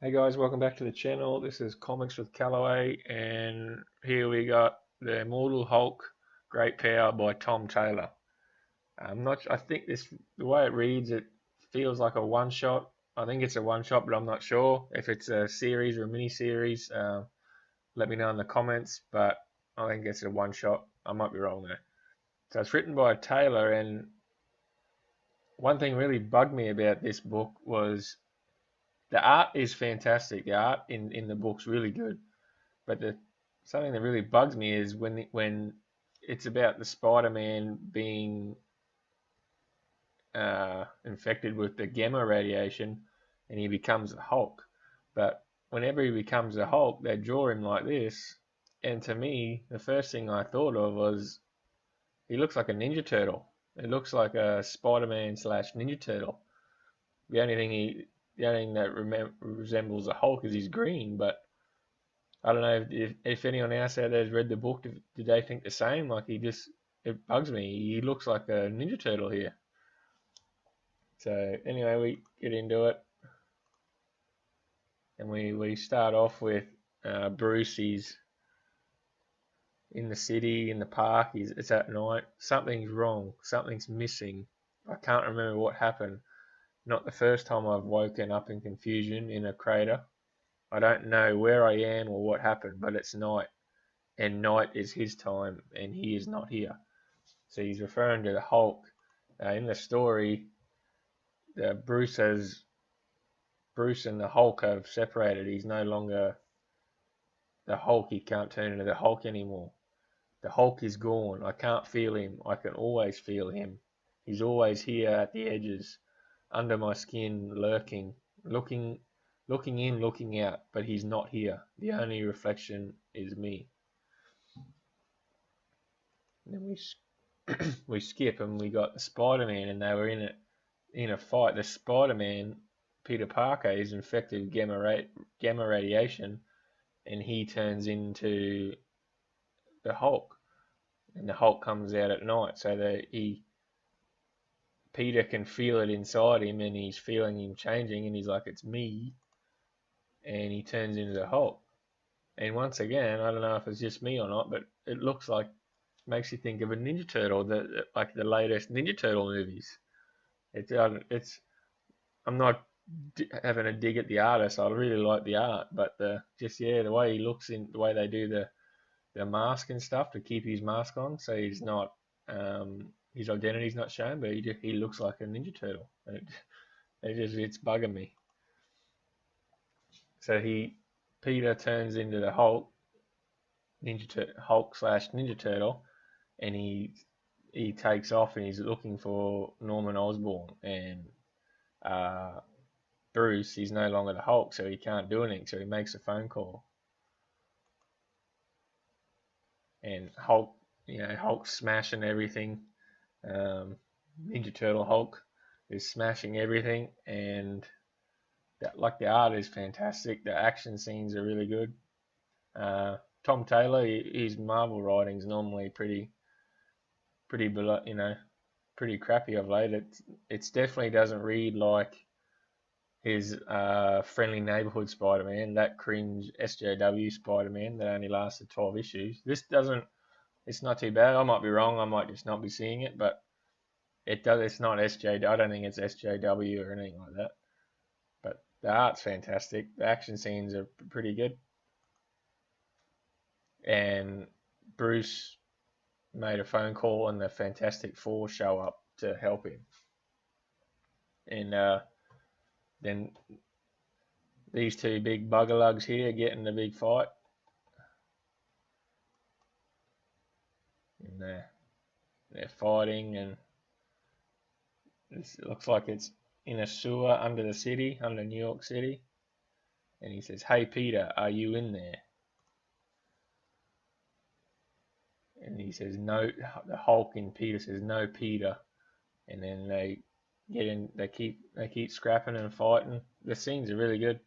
Hey guys, welcome back to the channel. This is Comics with Callaway, and here we got the Immortal Hulk, Great Power by Tom Taylor. I'm not. I think the way it reads, it feels like a one shot. I think it's a one shot, but I'm not sure if it's a series or a mini series. Let me know in the comments. But I think it's a one shot. I might be wrong there. So it's written by Taylor, and one thing really bugged me about this book was the art is fantastic. The art in the book's really good. But something that really bugs me is when it's about the Spider-Man being infected with the gamma radiation, and he becomes the Hulk. But whenever he becomes the Hulk, they draw him like this, and to me, the first thing I thought of was he looks like a Ninja Turtle. It looks like a Spider-Man slash Ninja Turtle. The only thing the only thing that resembles a Hulk is he's green, but I don't know if anyone else out there has read the book. Did they think the same? Like it bugs me. He looks like a Ninja Turtle here. So anyway, we get into it, and we start off with Bruce. He's in the city, in the park. It's at night. Something's wrong. Something's missing. I can't remember what happened. Not the first time I've woken up in confusion in a crater. I don't know where I am or what happened, but it's night, and night is his time, and he is not here. So he's referring to the Hulk. In the story, Bruce and the Hulk have separated. He's no longer the Hulk. He can't turn into the Hulk anymore. The Hulk is gone. I can't feel him. I can always feel him. He's always here at the edges, under my skin, lurking, looking, looking in, looking out. But he's not here. The only reflection is me. And then we skip and we got the Spider-Man, and they were in a fight. The Spider-Man, Peter Parker, is infected with gamma radiation, and he turns into the Hulk. And the Hulk comes out at night, so that Peter can feel it inside him, and he's feeling him changing, and he's like, "It's me," and he turns into the Hulk. And once again, I don't know if it's just me or not, but it looks like makes you think of a Ninja Turtle, like the latest Ninja Turtle movies. It's I'm not having a dig at the artist. I really like the art, but the way he looks in the way they do the mask and stuff to keep his mask on, so he's not his identity's not shown, but he looks like a Ninja Turtle. It's bugging me. So Peter turns into the Hulk slash Ninja Turtle, and he takes off and he's looking for Norman Osborn and uh, Bruce. He's no longer the Hulk, so he can't do anything. So he makes a phone call, and Hulk's smashing everything. Um, Ninja Turtle Hulk is smashing everything, and the art is fantastic. The action scenes are really good. Tom Taylor, his Marvel writing's normally pretty pretty crappy of late. It definitely doesn't read like his friendly neighborhood Spider-Man, that cringe SJW Spider-Man that only lasted 12 issues. This doesn't. It's not too bad. I might be wrong. I might just not be seeing it, but it does. It's not SJ. I don't think it's SJW or anything like that. But the art's fantastic. The action scenes are pretty good, and Bruce made a phone call, and the Fantastic Four show up to help him. And then these two big buggerlugs here get in the big fight, and they're fighting, and it looks like it's in a sewer under the city, under New York City. And he says, "Hey Peter, are you in there?" And he says, "No." The Hulk in Peter says, "No, Peter." And then they get in. They keep scrapping and fighting. The scenes are really good.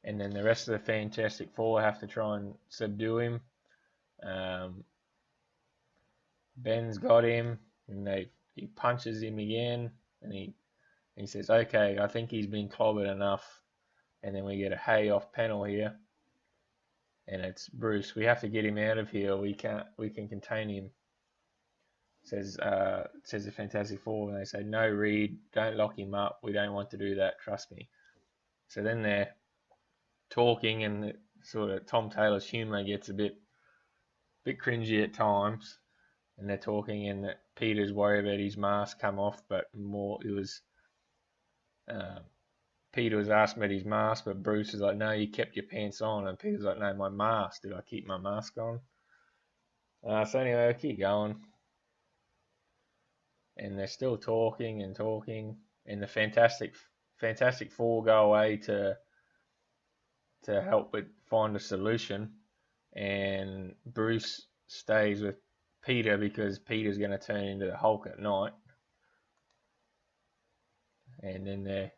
And then the rest of the Fantastic Four have to try and subdue him. Um, Ben's got him, and he punches him again, and He says, okay, I think he's been clobbered enough. And then we get a hay off panel here. And it's Bruce. We have to get him out of here. We can contain him. Says the Fantastic Four, and they say, no, Reed, don't lock him up. We don't want to do that. Trust me. So then they're talking, and sort of Tom Taylor's humour gets a bit cringy at times. And they're talking, and Peter's worried about his mask come off, but more it was Peter was asking about his mask, but Bruce is like, no, you kept your pants on, and Peter's like, no, my mask. Did I keep my mask on? So anyway, I keep going, and they're still talking and talking, and the Fantastic Four go away to help it find a solution, and Bruce stays with Peter because Peter's going to turn into the Hulk at night, and then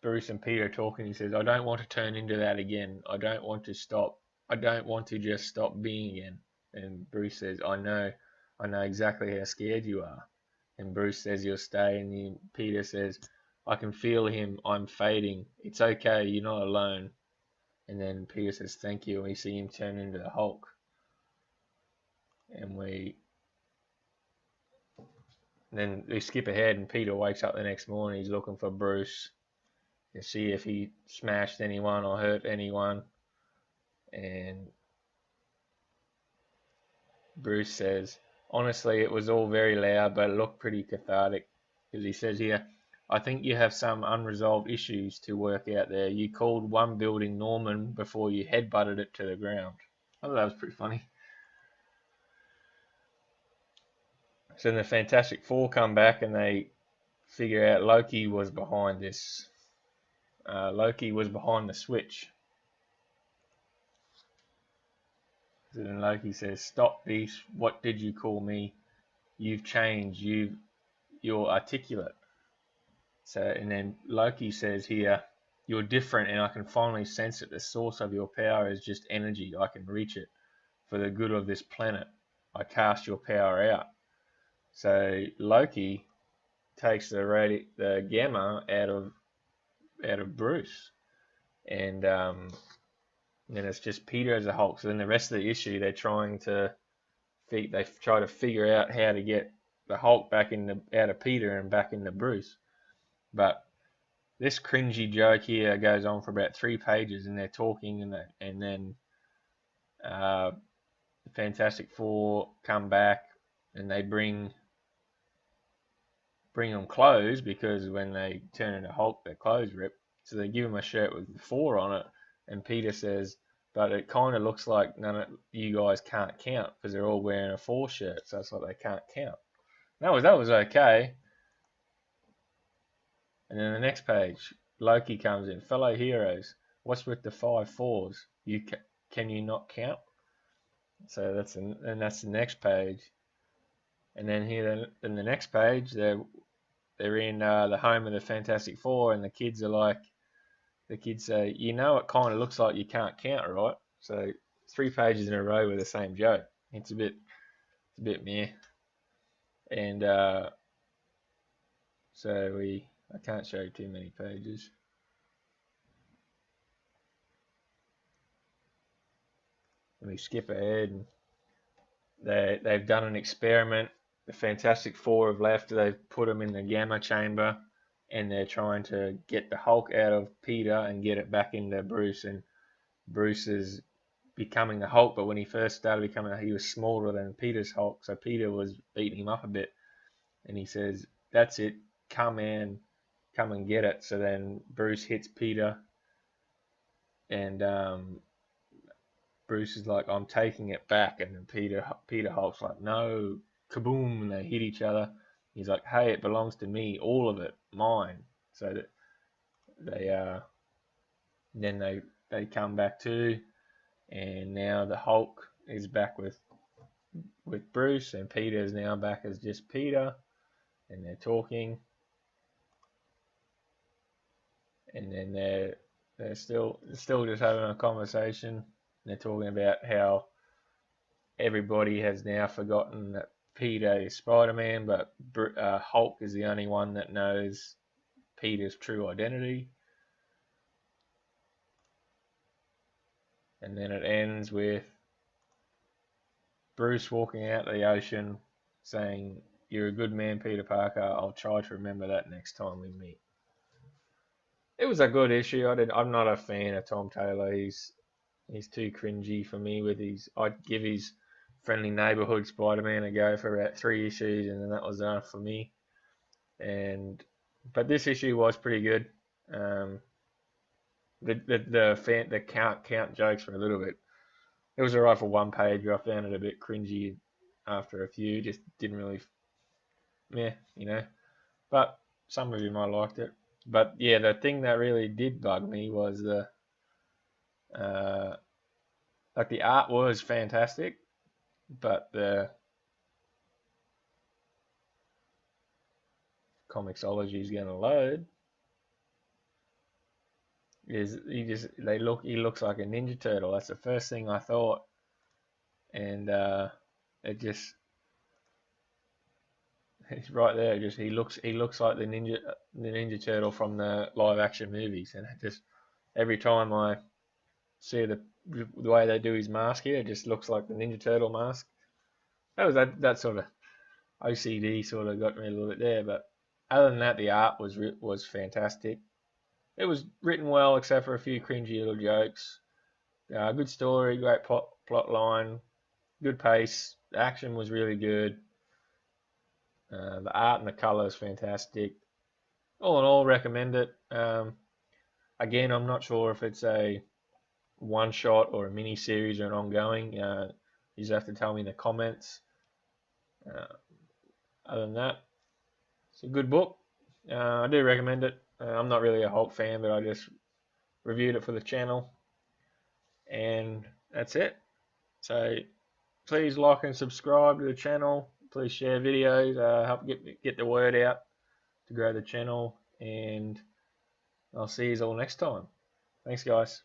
Bruce and Peter are talking. He says, I don't want to turn into that again. I don't want to stop. I don't want to just stop being again. And Bruce says, I know exactly how scared you are. And Bruce says, you'll stay. And Peter says, I can feel him. I'm fading. It's okay. You're not alone. And then Peter says, thank you. And we see him turn into the Hulk. And then we skip ahead, and Peter wakes up the next morning. He's looking for Bruce to see if he smashed anyone or hurt anyone. And Bruce says, honestly, it was all very loud, but it looked pretty cathartic. Because he says here, I think you have some unresolved issues to work out there. You called one building Norman before you headbutted it to the ground. I thought that was pretty funny. So then the Fantastic Four come back, and they figure out Loki was behind this. Loki was behind the switch. So then Loki says, stop this. What did you call me? You've changed. You're articulate. So, and then Loki says here, you're different, and I can finally sense it. The source of your power is just energy. I can reach it for the good of this planet. I cast your power out. So Loki takes the gamma out of Bruce, and then it's just Peter as a Hulk. So then the rest of the issue, they try to figure out how to get the Hulk out of Peter and back into Bruce. But this cringy joke here goes on for about 3 pages, and they're talking, and then the Fantastic Four come back, and they bring them clothes, because when they turn into Hulk, their clothes rip. So they give him a shirt with 4 on it, and Peter says, but it kind of looks like none of you guys can't count, because they're all wearing a 4 shirt, so it's like they can't count. That was okay. And then the next page, Loki comes in. Fellow heroes, what's with the 5 4s? Can you not count? So that's the next page. And then here, in the next page, they're in the home of the Fantastic Four, and the kids say, it kind of looks like you can't count, right? So 3 pages in a row with the same joke. It's a bit meh. And so I can't show too many pages. And we skip ahead, and they've done an experiment. The Fantastic Four have left. They've put them in the gamma chamber, and they're trying to get the Hulk out of Peter and get it back into Bruce. And Bruce is becoming the Hulk, but when he first started becoming, he was smaller than Peter's Hulk, so Peter was beating him up a bit. And he says, that's it, come and get it. So then Bruce hits Peter, and Bruce is like, I'm taking it back. And then Peter Hulk's like, no, kaboom, and they hit each other. He's like, hey, it belongs to me, all of it, mine. So that they come back too, and now the Hulk is back with Bruce, and Peter is now back as just Peter, and they're talking, and then they're still just having a conversation. They're talking about how everybody has now forgotten that Peter is Spider-Man, but Hulk is the only one that knows Peter's true identity. And then it ends with Bruce walking out of the ocean saying, "You're a good man, Peter Parker. I'll try to remember that next time we meet." It was a good issue. I'm not a fan of Tom Taylor. He's too cringy for me with his. I'd give his Friendly Neighborhood Spider-Man a go for about 3 issues, and then that was enough for me. But this issue was pretty good. The count jokes were a little bit. It was alright for one page, but I found it a bit cringy after a few. Just didn't really, But some of you might have liked it. But yeah, the thing that really did bug me was uh, the art was fantastic, but the Comixology is going to load. He looks like a Ninja Turtle. That's the first thing I thought, and it's right there. He looks like the Ninja Turtle from the live action movies, and it just every time I see the way they do his mask here, it just looks like the Ninja Turtle mask. That sort of OCD sort of got me a little bit there, but other than that, the art was fantastic. It was written well, except for a few cringy little jokes. Good story, great plot line, good pace. The action was really good. The art and the colour is fantastic. All in all, recommend it. Again, I'm not sure if it's a one shot or a mini series or an ongoing. You just have to tell me in the comments. Other than that, it's a good book. I do recommend it. I'm not really a Hulk fan, but I just reviewed it for the channel, and that's it. So please like and subscribe to the channel. Please share videos. Help get the word out to grow the channel, and I'll see you all next time. Thanks, guys.